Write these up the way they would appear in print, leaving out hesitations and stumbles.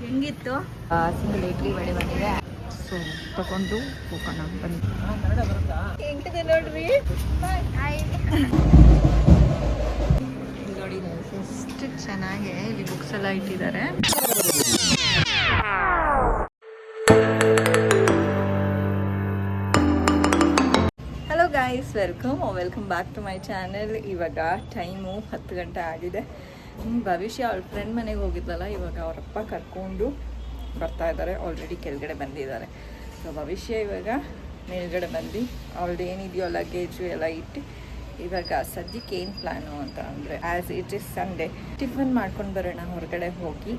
ಹೆಂಗಿತ್ತು? ಸಿಂಗಲ್ ಇಡ್ಲಿ ವಡೆ ಬಂದಿದೆ, ಸೊ ತಗೊಂಡು ಹೋಗೋಣ ಬನ್ನಿ. ಹೆಂಗಿದೆ ನೋಡ್ರಿ. ನೋಡಿ ಎಷ್ಟು ಚೆನ್ನಾಗಿ ಇಲ್ಲಿ ಬುಕ್ಸ್ ಎಲ್ಲ ಇಟ್ಟಿದ್ದಾರೆ. Hello guys, welcome back to my channel. ಇವಾಗ ಟೈಮು 10 ಗಂಟೆ ಆಗಿದೆ. ಭವಿಷ್ಯ ಅವಳ ಫ್ರೆಂಡ್ ಮನೆಗೆ ಹೋಗಿದ್ಲಲ್ಲ, ಇವಾಗ ಅವರಪ್ಪ ಕರ್ಕೊಂಡು ಬರ್ತಾ ಇದ್ದಾರೆ. ಆಲ್ರೆಡಿ ಕೆಳಗಡೆ ಬಂದಿದ್ದಾರೆ. ಸೊ ಭವಿಷ್ಯ ಇವಾಗ ಮೇಲ್ಗಡೆ ಬಂದು ಅವಳದ್ದು ಏನಿದೆಯೋ ಲಗೇಜು ಎಲ್ಲ ಇಟ್ಟು ಇವಾಗ ಸದ್ಯಕ್ಕೆ ಏನು ಪ್ಲ್ಯಾನು ಅಂತ ಅಂದರೆ, as it is Sunday tiffin ಮಾಡ್ಕೊಂಡು ಬರೋಣ ಹೊರಗಡೆ ಹೋಗಿ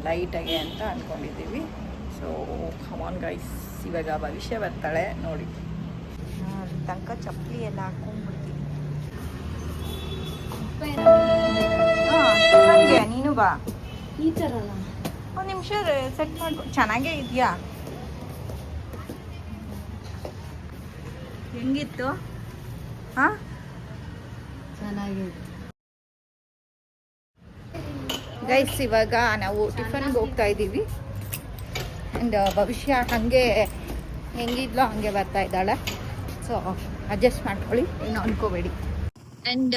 ಲೈಟಾಗೆ ಅಂತ ಅಂದ್ಕೊಂಡಿದ್ದೀವಿ. ಸೊ ಕಮಾನ್ ಗೈಸ್, ಇವಾಗ ಭವಿಷ್ಯ ಬರ್ತಾಳೆ ನೋಡಿ. ತನಕ ಚಪ್ಪಲಿ ಎಲ್ಲ ಹಾಕೊಂಡ್ಬಿಡ್ತೀನಿ. ಹಾಂ, ನೀನು ಬಾ. ಈ ಥರ ಒಂದು ನಿಮಿಷ ಸೆಟ್ ಮಾಡ್ಕೊ. ಚೆನ್ನಾಗೇ ಇದೆಯಾ? ಹೆಂಗಿತ್ತು? ಹಾಂ, ಚೆನ್ನಾಗಿದೆ ಗೈಸ್. ಇವಾಗ ನಾವು ಟಿಫನ್ಗೆ ಹೋಗ್ತಾ ಇದ್ದೀವಿ. ಆ್ಯಂಡ್ ಭವಿಷ್ಯ ಹಾಗೆ ಹೆಂಗಿದ್ಲೋ ಹಾಗೆ ಬರ್ತಾ ಇದ್ದಾಳೆ. ಸೊ ಅಡ್ಜಸ್ಟ್ ಮಾಡ್ಕೊಳ್ಳಿ, ಏನು ಅನ್ಕೋಬೇಡಿ. ಆ್ಯಂಡ್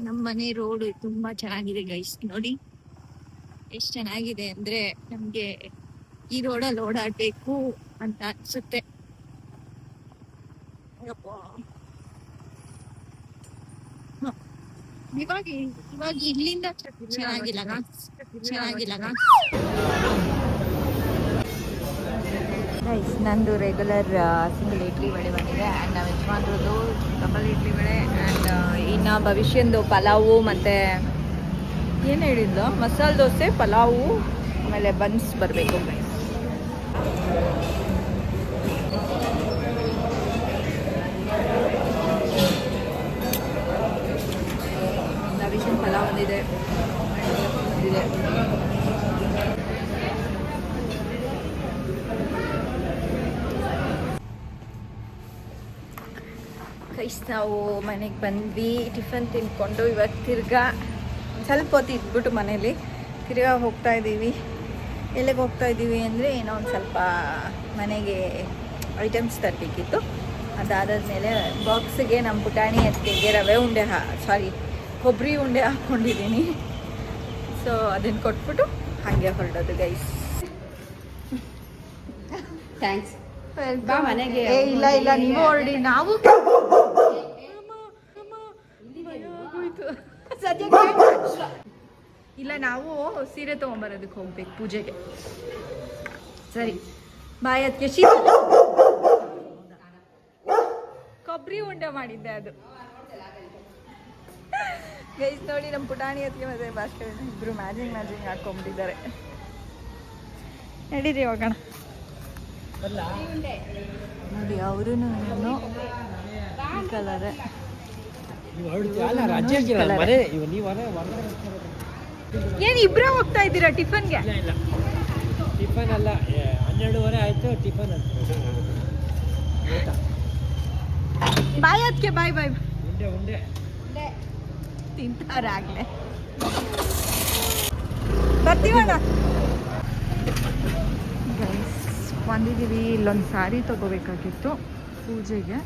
ನಮ್ಮ ಮನೆ ರೋಡು ತುಂಬ ಚೆನ್ನಾಗಿದೆ ಗೈಸ್. ನೋಡಿ ಎಷ್ಟು ಚೆನ್ನಾಗಿದೆ ಅಂದರೆ, ನಮಗೆ ಈ ರೋಡಲ್ಲಿ ಓಡಾಡಬೇಕು ಅಂತ ಅನಿಸುತ್ತೆ. ಇವಾಗ ಇಲ್ಲಿಂದ ಚೆನ್ನಾಗಿಲ್ಲ ಗೈಸ್. ನಂದು ರೆಗ್ಯುಲರ್ ಸಿಂಗಲ್ ಇಡ್ಲಿ ವಡೆ ಬಂದಿದೆ. ಆ್ಯಂಡ್ ನಾವು ಯಜಮಾನ್ರದ್ದು ಡಬಲ್ ಇಡ್ಲಿ ವಡೆ. ಆ್ಯಂಡ್ ಇನ್ನು ಭವಿಷ್ಯಂದು ಪಲಾವು ಮತ್ತು ಏನು ಹೇಳಿದ್ದು, ಮಸಾಲೆ ದೋಸೆ, ಪಲಾವು, ಆಮೇಲೆ ಬನ್ಸ್ ಬರಬೇಕು ಗೈಸ್. ಭವಿಷ್ಯನ ಪಲಾವ್ ಬಂದಿದೆ. ಗೈಸ್, ನಾವು ಮನೆಗೆ ಬಂದ್ವಿ, ಟಿಫನ್ ತಿನ್ಕೊಂಡು ಇವಾಗ ತಿರ್ಗಾ ಸ್ವಲ್ಪ ಹೊತ್ತು ಇದ್ಬಿಟ್ಟು ಮನೇಲಿ ತಿರ್ಗಾ ಹೋಗ್ತಾ ಇದ್ದೀವಿ. ಎಲ್ಲಿಗೆ ಹೋಗ್ತಾ ಇದ್ದೀವಿ ಅಂದರೆ, ಏನೋ ಒಂದು ಸ್ವಲ್ಪ ಮನೆಗೆ ಐಟಮ್ಸ್ ತರಬೇಕಿತ್ತು. ಅದಾದಮೇಲೆ ಬಾಕ್ಸಿಗೆ ನಮ್ಮ ಪುಟಾಣಿ ಅತ್ತಿಗೆ ರವೆ ಉಂಡೆ ಕೊಬ್ಬರಿ ಉಂಡೆ ಹಾಕ್ಕೊಂಡಿದ್ದೀನಿ. ಸೊ ಅದನ್ನು ಕೊಟ್ಬಿಟ್ಟು ಹಾಗೆ ಹೊರಡೋದು ಗೈಸ್. ಥ್ಯಾಂಕ್ಸ್. ಬಾ ಮನೆಗೆ. ಇಲ್ಲ ನೀವು ಹೊರಡಿ. ನಾವು ಇಲ್ಲ, ನಾವು ಸೀರೆ ತೊಗೊಂಬರೋದಕ್ಕೆ ಹೋಗ್ಬೇಕು ಪೂಜೆಗೆ. ಸರಿ ಬಾಯ್. ಅದಕ್ಕೆ ಕೊಬ್ಬರಿ ಉಂಡೆ ಮಾಡಿದ್ದೆ ಅದು ಗೈಸ್. ನೋಡಿ ನಮ್ಮ ಪುಟಾಣಿ ಅದಕ್ಕೆ ಮತ್ತೆ ಭಾಸ್ಕರ ಇಬ್ರು ಮ್ಯಾಜಿಂಗ್ ಹಾಕೊಂಡ್ಬಿಟ್ಟಿದ್ದಾರೆ. ನಡೀರಿ ಹೋಗೋಣ. ನೋಡಿ ಅವರು ಕಲರ್ ಏನು ಇಬ್ಬರೇ ಹೋಗ್ತಾ ಇದ್ದೀರಾ ಟಿಫನ್ಗೆ? ಟಿಫನ್ ಅಲ್ಲ, 12:30 ಆಯ್ತು ಟಿಫನ್ ಅಂತ. ಬಾಯ್ ಅದಕ್ಕೆ ಬಾಯ್. ಉಂಡೆ ತಿಂತಾರಾಗ್ಲೆ. ಬರ್ತೀವಣ್ಣ. ಬಂದಿದ್ದೀವಿ. ಇಲ್ಲೊಂದು ಸ್ಯಾರಿ ತೊಗೋಬೇಕಾಗಿತ್ತು ಪೂಜೆಗೆ.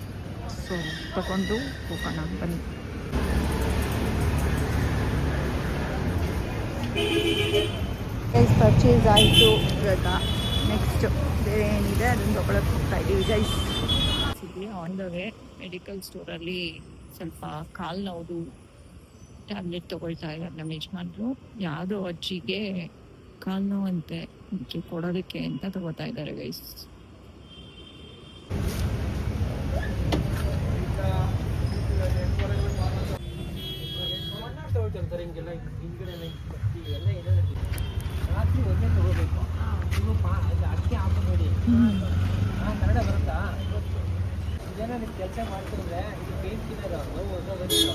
ಸೊ ತಗೊಂಡು ಹೋಗೋಣ ಬನ್ನಿ. ಗೈಸ್, ಪರ್ಚೇಸ್ ಆಯಿತು. ಇವಾಗ ನೆಕ್ಸ್ಟ್ ಬೇರೆ ಏನಿದೆ ಅದನ್ನು ತೊಗೊಳಕ್ಕೆ ಹೋಗ್ತಾ ಇದ್ದೀವಿ guys. On the way medical ಸ್ಟೋರಲ್ಲಿ ಸ್ವಲ್ಪ ಕಾಲು ನೋವು ಟ್ಯಾಬ್ಲೆಟ್ ತೊಗೊಳ್ತಾ ಇದ್ದಾರೆ ನಮ್ಮ ಯಜಮಾನ್ರು. ಯಾವುದೋ ಅಜ್ಜಿಗೆ ಕಾಲು ನೋವಂತೆ, ಕೊಡೋದಕ್ಕೆ ಅಂತ ತಗೋತಾ ಇದ್ದಾರೆ ಗೈಸ್. ರಾತ್ರಿ ಒಂದೇ ತಗೋಬೇಕು. ಅಕ್ಕಿ ಹಾಕಬೇಡಿ. ಕನ್ನಡ ಬರುತ್ತಾ? ಇದೇನೋ ನೀವು ಕೆಲಸ ಮಾಡ್ತಿದ್ರೆ ಇದು ಪೇನ್ ಕಿಲ್ಲರ್ ನೋವು ಹೋಗೋದಿಲ್ಲ.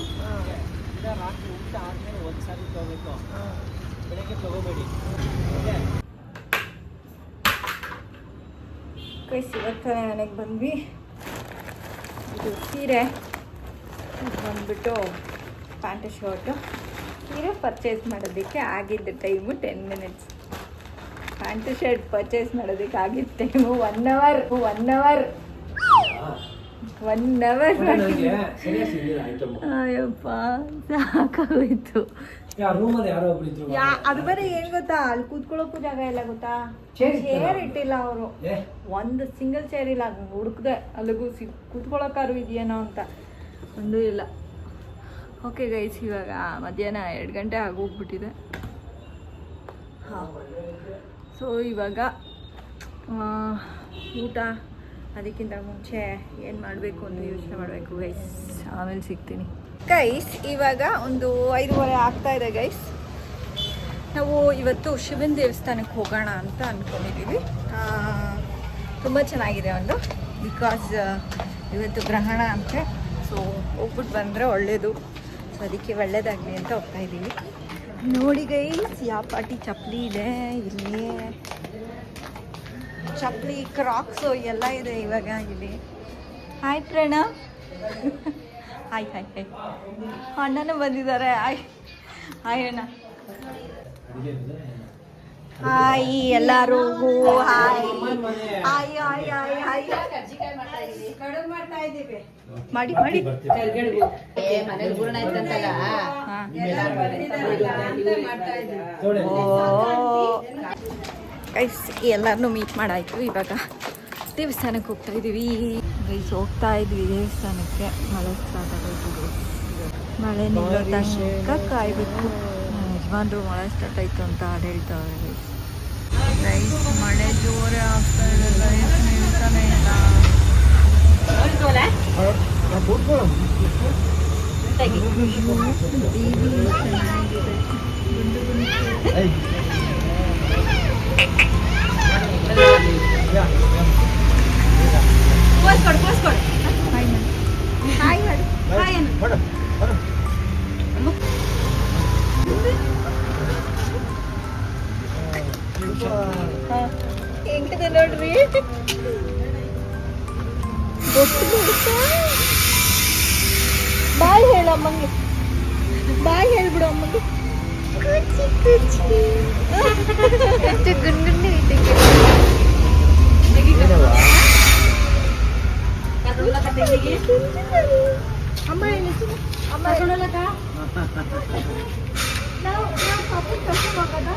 ಈಗ ರಾತ್ರಿ ಊಟ ಆದಮೇಲೆ ಒಂದು ಸಾರಿ ತಗೋಬೇಕು, ಬೆಳಗ್ಗೆ ತಗೋಬೇಡಿ. ಗೈಸ್, ಇವತ್ತು ಮನೆಗೆ ಬಂದ್ವಿ. ಇದು ಸೀರೆ ಬಂದ್ಬಿಟ್ಟು ಪ್ಯಾಂಟ್ ಶರ್ಟು. ಸೀರೆ ಪರ್ಚೇಸ್ ಮಾಡೋದಕ್ಕೆ ಆಗಿದ್ದ time 10 minutes. Pant shirt purchase ಮಾಡೋದಕ್ಕೆ ಆಗಿದ್ದ ಟೈಮು 1 ಅವರ್ ನನಗೆ ಸರಿಯಾಗಿ ಸಿಗ್ಲಿಲ್ಲ ಐಟಮ್. ಅಯ್ಯಪ್ಪ ಸಾಕಾಗೋಯ್ತು. ರೂಮಲ್ಲಿ ಯಾರೋ ಒಬ್ರು ಇದ್ರು. ಅದು ಬರೀ ಏನ್ ಗೊತ್ತಾ, ಅಲ್ಲಿ ಕೂತ್ಕೊಳ್ಳೋಕ್ಕೂ ಜಾಗ ಇಲ್ಲ ಗೊತ್ತಾ, Chair ಚೇರ್ ಇಟ್ಟಿಲ್ಲ ಅವರು. ಏ, ಒಂದು ಸಿಂಗಲ್ ಚೇರ್ ಇಲ್ಲ, ಹುಡುಕ್ದೆ ಅಲ್ಲಿಗೂ ಕೂತ್ಕೊಳ್ಳೋಕ್ಕಾರು ಇದೆಯೇನೋ ಅಂತ, ಒಂದೂ ಇಲ್ಲ. ಓಕೆ ಗೈಸ್, ಇವಾಗ ಮಧ್ಯಾಹ್ನ 2 ಗಂಟೆ ಆಗೋಗ್ಬಿಟ್ಟಿದೆ. ಹಾಂ, ಸೊ ಇವಾಗ ಊಟ, ಅದಕ್ಕಿಂತ ಮುಂಚೆ ಏನು ಮಾಡಬೇಕು ಅಂತ ಯೋಚನೆ ಮಾಡಬೇಕು ಗೈಸ್. ಆಮೇಲೆ ಸಿಗ್ತೀನಿ ಗೈಸ್. ಇವಾಗ ಒಂದು 5:30 ಆಗ್ತಾ ಇದೆ ಗೈಸ್. ನಾವು ಇವತ್ತು ಶಿವನ ದೇವಸ್ಥಾನಕ್ಕೆ ಹೋಗೋಣ ಅಂತ ಅಂದ್ಕೊಂಡಿದ್ದೀವಿ. ತುಂಬ ಚೆನ್ನಾಗಿದೆ ಒಂದು, ಬಿಕಾಸ್ ಇವತ್ತು ಗ್ರಹಣ ಅಂತೆ. ಸೊ ಹೋಗ್ಬಿಟ್ಟು ಬಂದರೆ ಒಳ್ಳೆಯದು. ಸೊ ಅದಕ್ಕೆ ಒಳ್ಳೇದಾಗಲಿ ಅಂತ ಹೋಗ್ತಾ ಇದ್ದೀವಿ. ನೋಡಿ ಗೈಸ್, ಯಾವ ಪಾಟಿ ಚಪ್ಪಲಿ ಇದೆ ಇಲ್ಲಿ, ಚಪ್ಪಲಿ, ಕ್ರಾಕ್ಸು ಎಲ್ಲ ಇದೆ ಇವಾಗ ಇಲ್ಲಿ. Hi Pranav. Hi hi hi. ಅಣ್ಣನೂ ಬಂದಿದ್ದಾರೆ. ಹಾಯ್ ಹಾಯ್ ಅಣ್ಣ. ಹಾಯ್ ಎಲ್ಲರೂ. Hi hi hi hi hi. ಮಾಡ್ತಾ ಇದ್ದೀವಿ. ಮಾಡಿ ಮಾಡಿ. ಮನೇಲಿ ಪೂರ್ಣ ಇತ್ತಂತಲ್ಲ. ಗೈಸ್ ಎಲ್ಲರನ್ನೂ ಮೀಟ್ ಮಾಡಾಯ್ತು. ಇವಾಗ ದೇವಸ್ಥಾನಕ್ಕೆ ಹೋಗ್ತಾ ಇದ್ದೀವಿ ಗೈಸ್. ಹೋಗ್ತಾ ಇದ್ವಿ ದೇವಸ್ಥಾನಕ್ಕೆ. ಮಳೆ ಸ್ಟಾರ್ಟ್ ಆಗೋಯ್ತು. ಮಳೆ ನಿಲ್ಲೋ ತನಕ ಕಾಯ್ಬೇಕು. ಯಜಮಾನ್ರು ಮಳೆ ಸ್ಟಾರ್ಟ್ ಆಯಿತು ಅಂತ ಹಾಡು ಹೇಳ್ತಾವೆ ಗೈಸ್. ಮಳೆ ಜೋರೇ ಆಗ್ತಾ ಇದೆ ಗೈಸ್, ನಿಲ್ತಾನೆ ಇಲ್ಲ. ಚೆನ್ನಾಗಿದೆ. ಗುಂಡು ಗುಂಡು. ಹಾಯ್ ಮಾಡಿ. ಹಾಯ್ ಅನ್ನು ಹೆಂಗಿದೆ ನೋಡ್ರಿ. ಬಾಯ್ ಹೇಳ ಅಮ್ಮಂಗೆ, ಬಾಯ್ ಹೇಳ್ಬಿಡು ಅಮ್ಮಂಗೆ. ಗುಂಗುಂಡು ಐತೆ. ಅಮ್ಮ ಅಮ್ಮ ನಾವು ಪಾಪು ಕರ್ಕೊಂಡು ಹೋಗೋದಾ?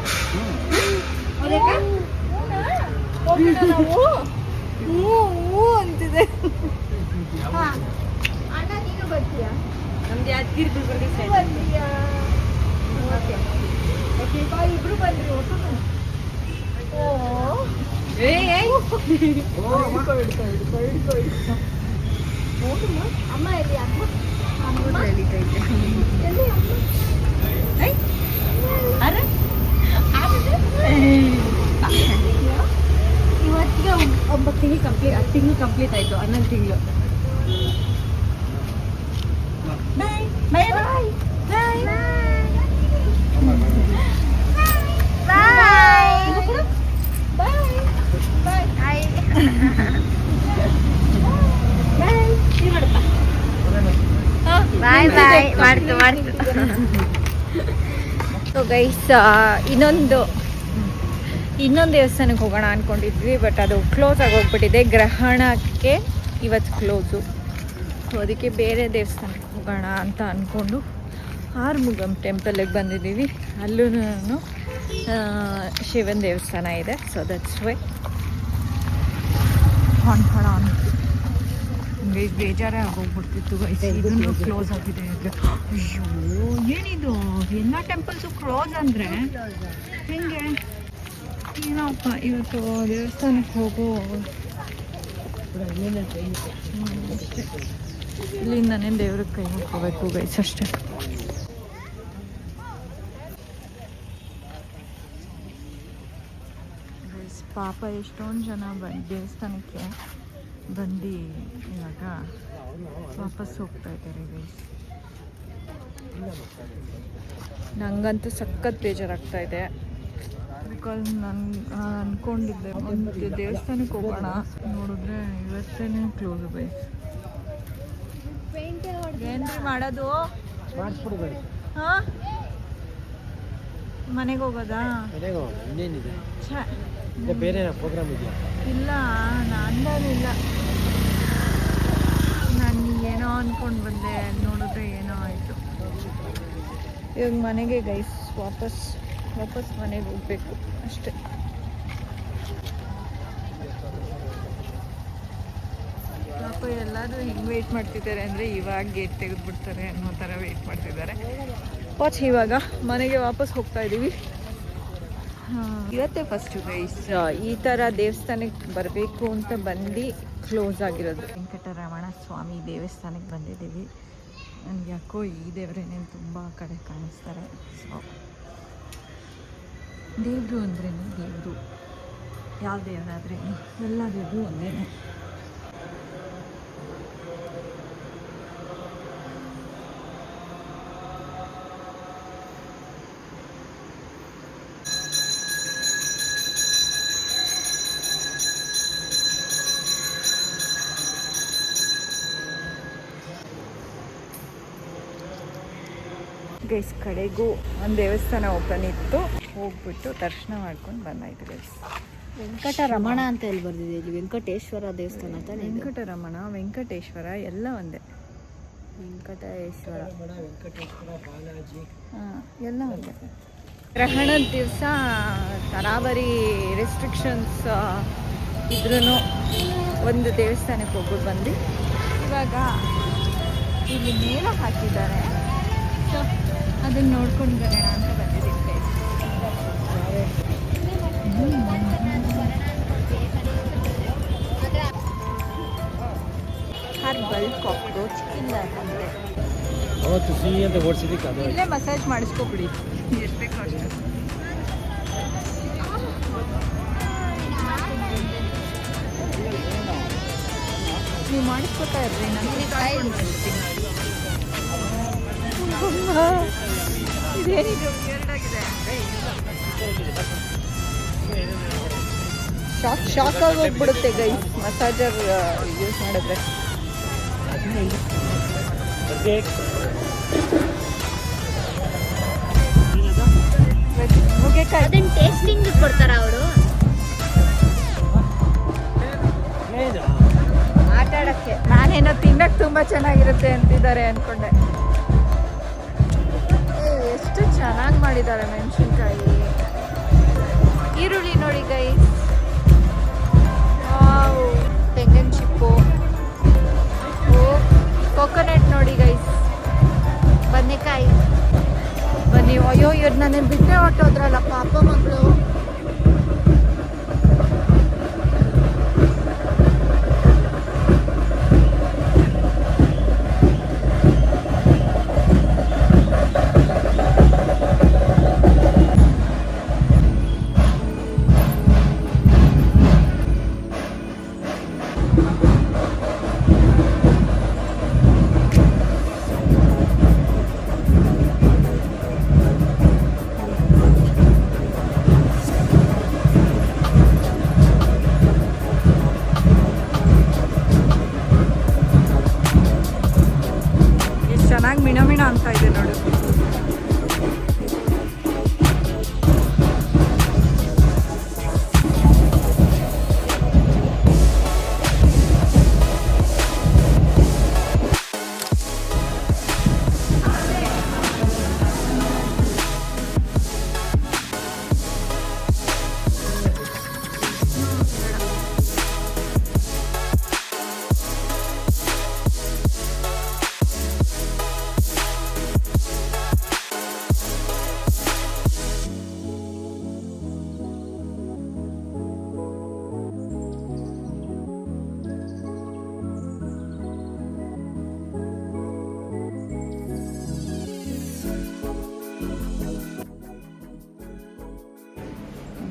ಹೋಗೋಣ ನಾವು. ಹ್ಞೂ ಅಂತಿದೆ. ಅಣ್ಣ ನೀನು ಬರ್ತೀಯಾ? ನಮ್ದು ಯಾದಗಿರಿ ಗುಲ್ಬರ್ಗ ಸೈಡ್. ಬರ್ತೀಯಾ? ಓಕೆ ಓಕೆ ಬಾ, ಇಬ್ರು ಬಂದ್ರಿ. ಓ ಅಮ್ಮ ಎಲ್ಲಿ? ಅಮ್ಮ ಎಲ್ಲಿ? ಇವತ್ತಿಗೆ 9 ತಿಂಗಳು ಕಂಪ್ಲೀಟ್, 10 ತಿಂಗಳು ಕಂಪ್ಲೀಟ್ ಆಯಿತು. 11 ತಿಂಗಳು. ಬಾಯ್ ಬಾಯ್ ಬಾಯ್ ಬಾಯ್ ಬಾಯ್ ಬಾಯ್ ಮಾಡ್ತು ಮಾಡ್ತು. ಸೊ ಗೈಸ್, ಇನ್ನೊಂದು ದೇವಸ್ಥಾನಕ್ಕೆ ಹೋಗೋಣ ಅಂದ್ಕೊಂಡಿದ್ವಿ, ಬಟ್ ಅದು ಕ್ಲೋಸ್ ಆಗೋಗ್ಬಿಟ್ಟಿದೆ ಗ್ರಹಣಕ್ಕೆ. ಇವತ್ತು ಕ್ಲೋಸು. ಸೊ ಅದಕ್ಕೆ ಬೇರೆ ದೇವಸ್ಥಾನಕ್ಕೆ ಹೋಗೋಣ ಅಂತ ಅಂದ್ಕೊಂಡು ಆರ್ಮುಗಮ್ ಟೆಂಪಲ್ಗೆ ಬಂದಿದ್ದೀವಿ. ಅಲ್ಲೂ ಶಿವನ ದೇವಸ್ಥಾನ ಇದೆ. ಸೊ ದಟ್ಸ್ ವೈ ಹೊಂಡ ಗೈಸ್ ಬೇಜಾರೇ ಆಗೋಗ್ಬಿಡ್ತಿತ್ತು ಗೈಸ್. ಇದನ್ನು ಕ್ಲೋಸ್ ಆಗಿದೆ. ಅಯ್ಯೋ ಏನಿದು, ಎಲ್ಲ ಟೆಂಪಲ್ಸು ಕ್ಲೋಸ್ ಅಂದರೆ ಹೆಂಗೆ? ಏನಪ್ಪ ಇವತ್ತು ದೇವಸ್ಥಾನಕ್ಕೆ ಹೋಗೋ ಅಷ್ಟೇ. ಇಲ್ಲಿಂದನೇ ದೇವ್ರಿಗೆ ಕೈ ಮುಟ್ಕೋಬೇಕು ಗೈಸ್, ಅಷ್ಟೇ. ಗೈಸ್ ಪಾಪ ಎಷ್ಟೊಂದು ಜನ ದೇವಸ್ಥಾನಕ್ಕೆ ಬಂದು ಇವಾಗ ವಾಪಸ್ ಹೋಗ್ತಾ ಇದ್ದಾರೆ ಗೈಸ್. ನನಗಂತೂ ಸಖತ್ ಬೇಜಾರಾಗ್ತಾ ಇದೆ. ಬಿಕಾಸ್ ನಾನು ಅಂದ್ಕೊಂಡಿದ್ದೆ ಒಂದು ದೇವಸ್ಥಾನಕ್ಕೆ ಹೋಗೋಣ, ನೋಡಿದ್ರೆ ಇವತ್ತೇ ಕ್ಲೋಸ್ ಗೈಸ್. ಏನ್ರಿ ಮಾಡೋದು? ಮಾಡಿಸ್ಬಿಡ್ಬೇಡಿ. ಹಾಂ ಮನೆಗೆ ಹೋಗೋದಾ? ಮನೆಗೆ ಹೋಗೋಣ, ಇನ್ನೇನಿದೆ. ಛೆ, ಇಲ್ಲ ಬೇರೆ ಪ್ರೋಗ್ರಾಮ್ ಇದೆಯಾ? ಇಲ್ಲ ನಂದೇನಿಲ್ಲ. ನಾನು ಏನೋ ಅಂದ್ಕೊಂಡು ಬಂದೆ, ನೋಡಿದ್ರೆ ಏನೋ ಆಯಿತು. ಇವಾಗ ಮನೆಗೆ ಗೈಸ್ ವಾಪಸ್ ಮನೆಗೆ ಹೋಗ್ಬೇಕು ಅಷ್ಟೇ. ಪಾಪ ಎಲ್ಲರೂ ಹೆಂಗೆ ವೆಯ್ಟ್ ಮಾಡ್ತಿದ್ದಾರೆ ಅಂದರೆ ಇವಾಗ ಗೇಟ್ ತೆಗೆದುಬಿಡ್ತಾರೆ ಅನ್ನೋ ಥರ ವೆಯ್ಟ್ ಮಾಡ್ತಿದ್ದಾರೆ. ವಾಚ್ ಇವಾಗ ಮನೆಗೆ ವಾಪಸ್ ಹೋಗ್ತಾ ಇದ್ದೀವಿ. ಇವತ್ತೇ ಫಸ್ಟು ಗೈಸ್ ಈ ಥರ ದೇವಸ್ಥಾನಕ್ಕೆ ಬರಬೇಕು ಅಂತ ಬಂದು ಕ್ಲೋಸ್ ಆಗಿರೋದು. ವೆಂಕಟರಮಣ ಸ್ವಾಮಿ ದೇವಸ್ಥಾನಕ್ಕೆ ಬಂದಿದ್ದೀವಿ. ನನಗೆ ಯಾಕೋ ಈ ದೇವರೇನೇನು ತುಂಬ ಕಡೆ ಕಾಣಿಸ್ತಾರೆ. ಸೊ ದೇವರು ಅಂದ್ರೇನು ದೇವರು, ಯಾವ ದೇವರಾದ್ರೇನು ಎಲ್ಲ ದೇವರು ಒಂದೇನೆ. ಗೈಸ್ ಕಡೆಗೂ ಒಂದು ದೇವಸ್ಥಾನ ಓಪನ್ ಇತ್ತು, ಹೋಗ್ಬಿಟ್ಟು ದರ್ಶನ ಮಾಡ್ಕೊಂಡು ಬಂದಾಯ್ತು ಗೈಸ್. ವೆಂಕಟರಮಣ ಅಂತ ಎಲ್ಲಿ ಬರ್ದಿದೆ? ಇಲ್ಲಿ ವೆಂಕಟೇಶ್ವರ ದೇವಸ್ಥಾನ ತಾನೆ. ವೆಂಕಟರಮಣ ವೆಂಕಟೇಶ್ವರ ಎಲ್ಲ ಒಂದೇ. ವೆಂಕಟೇಶ್ವರ, ವೆಂಕಟೇಶ್ವರ, ಬಾಲಾಜಿ ಎಲ್ಲ ಒಂದೇ. ಗ್ರಹಣದ ದಿವಸ ತರಾವರಿ ರೆಸ್ಟ್ರಿಕ್ಷನ್ಸ್ ಇದ್ರೂ ಒಂದು ದೇವಸ್ಥಾನಕ್ಕೆ ಹೋಗ್ಬಿಟ್ಟು ಬಂದು ಇವಾಗ ಇಲ್ಲಿ ಮೇಲೆ ಹಾಕಿದ್ದಾರೆ. ಸೊ ಅದನ್ನು ನೋಡ್ಕೊಂಡು ಬರೋಣ ಅಂತ ಬಂದಿದ್ದೀವಿ. ಹರ್ಬಲ್ ಕಾಕ್ರೋಚ್ ಕಿಲ್ಲರ್ ಅಂತೆ. ಅವತ್ತು ಸಿಹಿ ಅಂತ ಓಡಿಸಿದ್ದಕ್ಕೆ ಅದು ಇಲ್ಲೇ ಮಸಾಜ್ ಮಾಡಿಸ್ಕೊಬಿಡಿ, ಎಷ್ಟು ಬೇಕೋ ಅಷ್ಟು. ನೀವು ಮಾಡಿಸ್ಕೊತಾ ಇರ್ರಿ, ನಾನು ಇದೇನಿದು ಎರಡಾಗಿದೆ. ಶಾಕ್ ಆಗಿ ಹೋಗ್ಬಿಡುತ್ತೆ ಗೈಸ್ ಮಸಾಜರ್ ಯೂಸ್ ಮಾಡಿದ್ರೆ. ಅದನ್ನ ಟೇಸ್ಟಿಂಗ್ ಕೊಡ್ತಾರ ಅವರು ಆಟ ಆಡಕ್ಕೆ. ನಾನೇನೋ ತಿನ್ನಕ್ಕೆ ತುಂಬ ಚೆನ್ನಾಗಿರುತ್ತೆ ಅಂತಿದ್ದಾರೆ ಅಂದ್ಕೊಂಡೆ. ಎಷ್ಟು ಚೆನ್ನಾಗಿ ಮಾಡಿದ್ದಾರೆ ಮೆಣಸಿನ್ಕಾಯಿ, ಈರುಳ್ಳಿ ನೋಡಿ ಗೈಸ್, ತೆಂಗಿನ ಚಿಪ್ಪು, ಕೋಕೋನಟ್ ನೋಡಿ ಗೈಸ್, ಬದನೆಕಾಯಿ. ಬನ್ನಿ, ಅಯ್ಯೋ ಇವ್ರು ನನ್ನ ಬಿಟ್ಟೆ ಹೊಟ್ಟೋದ್ರಲ್ಲ ಪಾಪ ಮಕ್ಕಳು. ಚೆನ್ನಾಗಿ ಮಿಣ ಅಂತ ಇದೆ ನೋಡು.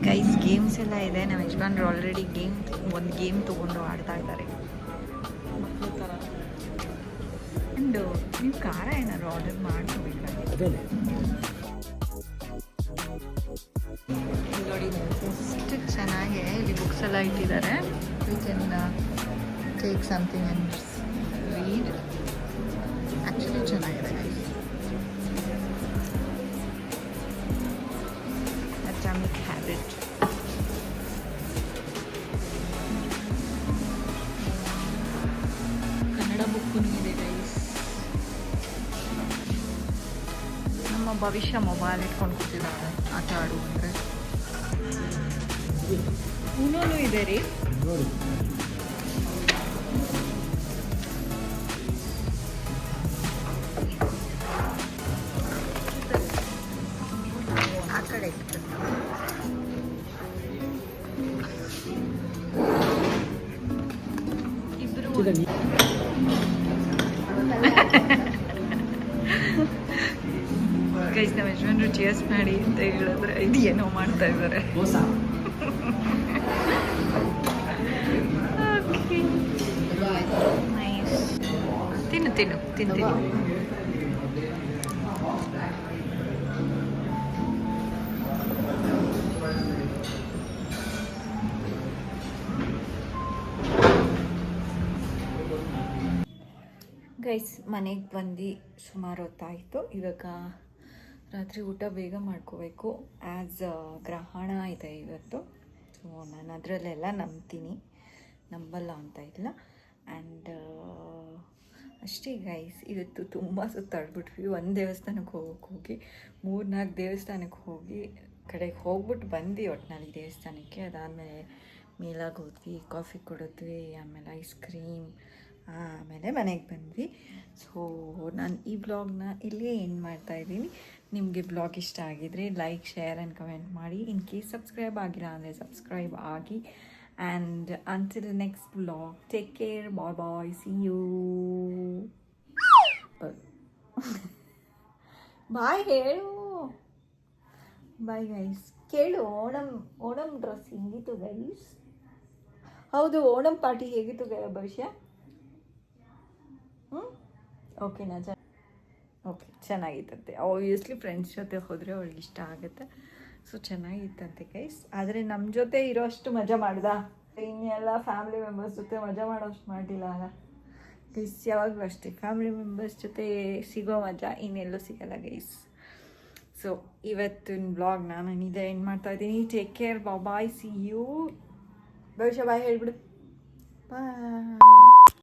ಗೈಸ್ ಗೇಮ್ಸ್ ಎಲ್ಲ ಇದೆ. ನಮ್ಮ ಯಜಮಾನ್ರು ಆಲ್ರೆಡಿ ಒಂದು ಗೇಮ್ ತೊಗೊಂಡು ಆಡ್ತಾ ಇದ್ದಾರೆ ಮಕ್ಕಳ ಥರ. ಆ್ಯಂಡ್ ನೀವು ಖಾರ ಏನಾದ್ರು ಆರ್ಡರ್ ಮಾಡ್ಕೋಬೇಕಾಗಿತ್ತು. ನೋಡಿ ಎಷ್ಟು ಚೆನ್ನಾಗಿ ಇಲ್ಲಿ ಬುಕ್ಸ್ ಎಲ್ಲ ಇಟ್ಟಿದ್ದಾರೆ. You can take something and read. Actually ಚೆನ್ನಾಗಿದೆ ಗೈಸ್. ಭವಿಷ್ಯ ಮೊಬೈಲ್ ಇಟ್ಕೊಂಡು ಕೂತಿದ್ದಾಳೆ ಆಟ ಆಡು ಅಂದರೆ. ಊನೋನು ಇದೆ ರೀ. ನೋಡಿ ಆ ಕಡೆ ಇತ್ತು. ಇಬ್ರು ಗೈಸ್ ನಮ್ಮ ಯಜಮಾನ್ರು ಚಿಯರ್ಸ್ ಮಾಡಿ ಅಂತ ಹೇಳಿದ್ರೆ ಇದು ಏನೋ ಮಾಡ್ತಾ ಇದ್ದಾರೆ. ದೋಸೆ ನೈಸ್. ತಿನ್ನು ತಿನ್ನು ತಿಂತೀನಿ. ಗೈಸ್ ಮನೆಗೆ ಬಂದು ಸುಮಾರು ಹೊತ್ತಾಯಿತು. ಇವಾಗ ರಾತ್ರಿ ಊಟ ಬೇಗ ಮಾಡ್ಕೋಬೇಕು. ಆ್ಯಸ್ ಗ್ರಹಣ ಇದೆ ಇವತ್ತು. ಸೊ ನಾನು ಅದರಲ್ಲೆಲ್ಲ ನಂಬ್ತೀನಿ, ನಂಬಲ್ಲ ಅಂತ ಇಲ್ಲ. ಆ್ಯಂಡ್ ಅಷ್ಟೇ ಗೈಸ್, ಇವತ್ತು ತುಂಬ ಸುತ್ತಾಡ್ಬಿಟ್ವಿ. ಒಂದು ದೇವಸ್ಥಾನಕ್ಕೆ ಹೋಗಿ 3-4 ದೇವಸ್ಥಾನಕ್ಕೆ ಕಡೆಗೆ ಹೋಗ್ಬಿಟ್ಟು ಬಂದು ಒಟ್ಟಿನಲ್ಲಿ ದೇವಸ್ಥಾನಕ್ಕೆ. ಅದಾದಮೇಲೆ ಮೇಲಾಗಿ ಹೋದ್ವಿ, ಕಾಫಿ ಕುಡಿದ್ವಿ, ಆಮೇಲೆ ಐಸ್ ಕ್ರೀಮ್, ಆಮೇಲೆ ಮನೆಗೆ ಬಂದ್ವಿ. ಸೊ ನಾನು ಈ ವ್ಲಾಗ್ನ ಇಲ್ಲೇ ಎಂಡ್ ಮಾಡ್ತಾಯಿದ್ದೀನಿ. ನಿಮಗೆ ಬ್ಲಾಗ್ ಇಷ್ಟ ಆಗಿದರೆ ಲೈಕ್, ಶೇರ್ ಆ್ಯಂಡ್ ಕಮೆಂಟ್ ಮಾಡಿ. ಇನ್ ಕೇಸ್ ಸಬ್ಸ್ಕ್ರೈಬ್ ಆಗಿಲ್ಲ ಅಂದರೆ ಸಬ್ಸ್ಕ್ರೈಬ್ ಆಗಿ. And until the next vlog, take care, bye bye, see you. Bye ಹೇಳು. Bye guys. ಕೇಳು, ಓಣಮ್ ಡ್ರೆಸ್ ಹೆಂಗಿತ್ತು ಗೈಸ್? ಹೌದು, ಓಣಮ್ ಪಾರ್ಟಿ ಹೇಗಿತ್ತು ಭವಿಷ್ಯ? ಓಕೆನಾ? ಓಕೆ, ಚೆನ್ನಾಗಿತ್ತಂತೆ. ಆಬ್ವಿಯಸ್ಲಿ ಫ್ರೆಂಡ್ಸ್ ಜೊತೆ ಹೋದರೆ ಅವಳಿಗೆ ಇಷ್ಟ ಆಗುತ್ತೆ. ಸೊ ಚೆನ್ನಾಗಿತ್ತಂತೆ ಗೈಸ್. ಆದರೆ ನಮ್ಮ ಜೊತೆ ಇರೋ ಅಷ್ಟು ಮಜಾ ಮಾಡ್ದ, ಇನ್ನೆಲ್ಲ ಫ್ಯಾಮಿಲಿ ಮೆಂಬರ್ಸ್ ಜೊತೆ ಮಜಾ ಮಾಡೋಷ್ಟು ಮಾಡಿಲ್ಲ ಅಲ್ಲ ಗೈಸ್. ಯಾವಾಗಲೂ ಅಷ್ಟೇ, ಫ್ಯಾಮಿಲಿ ಮೆಂಬರ್ಸ್ ಜೊತೆ ಸಿಗೋ ಮಜಾ ಇನ್ನೆಲ್ಲೂ ಸಿಗಲ್ಲ ಗೈಸ್. ಸೊ ಇವತ್ತಿನ ಬ್ಲಾಗ್ನ ನಾನು ಇದೇ ಎಂಡ್ ಮಾಡ್ತಾಯಿದ್ದೀನಿ. Take care, bye, see you. Bhavishya bye ಹೇಳ್ಬಿಡು. ಬಾಯ್.